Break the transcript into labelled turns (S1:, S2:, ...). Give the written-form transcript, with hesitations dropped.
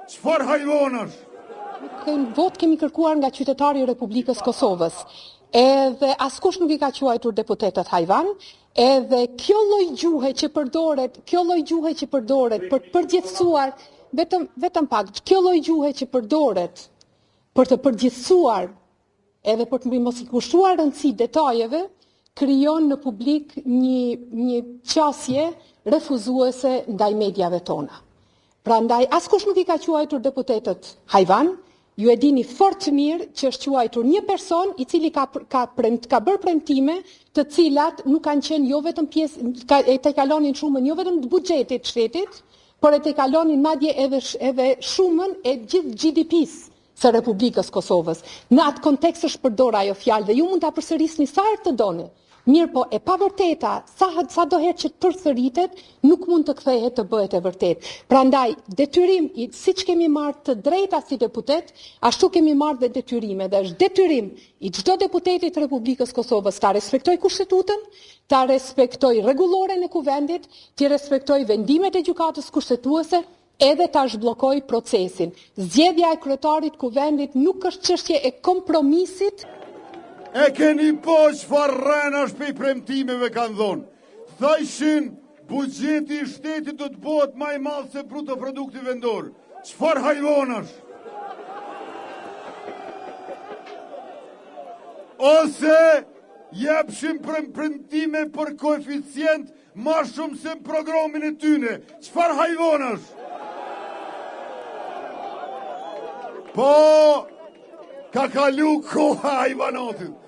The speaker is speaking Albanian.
S1: Çfarë hajvonash?
S2: Vot kemi kërkuar nga qytetari i Republikës Kosovës. Edhe askush nuk i ka quajtur deputetët hajvan, edhe kjo lloj gjuhe që përdoret për të përgjithësuar vetëm pak, kjo lloj gjuhe që përdoret për të përgjithësuar edhe për të mos i kushtuar rëndësi detajeve, krijon në publik një qasje refuzuese ndaj mediave tona. Prandaj askush nuk i ka quajtur deputetët hajvan. Ju e dini fort të mirë që është quajtur një person i cili ka bërë premtime të cilat nuk kanë qenë jo vetëm pjesë, e te kalonin shumën jo vetëm të buxhetit shtetit, por e te kalonin madje edhe shumën e gjithë GDP-s së Republikës Kosovës. Në atë kontekst është përdor ajo fjalë dhe ju mund ta përsërisni sa herë të doni. Mirë po, e pavërteta, sa do herë që përsëritet, nuk mund të kthehet të bëhet e vërtet. Prandaj, detyrim, siç kemi marrë të drejta si deputet, ashtu kemi marrë dhe detyrime. Dhe është detyrim i çdo deputetit të Republikës Kosovës ta respektoj kushtetutën, ta respektoj rregulloren e kuvendit, të respektoj vendimet e gjykatës kushtetuese, edhe ta zhbllokoj procesin. Zgjedhja e kryetarit kuvendit nuk është çështje e kompromisit.
S1: E keni po çfarë rrenash pe premtimeve kanë dhonë. Thajshin, buxheti i shtetit do të bëhet më i madh se bruto produkti vendor. Çfarë hajvonash? Ose jepshin premtime për koeficient më shumë se në programin e tyne. Çfarë hajvonash? Po, ka kalu koha hajvanotit.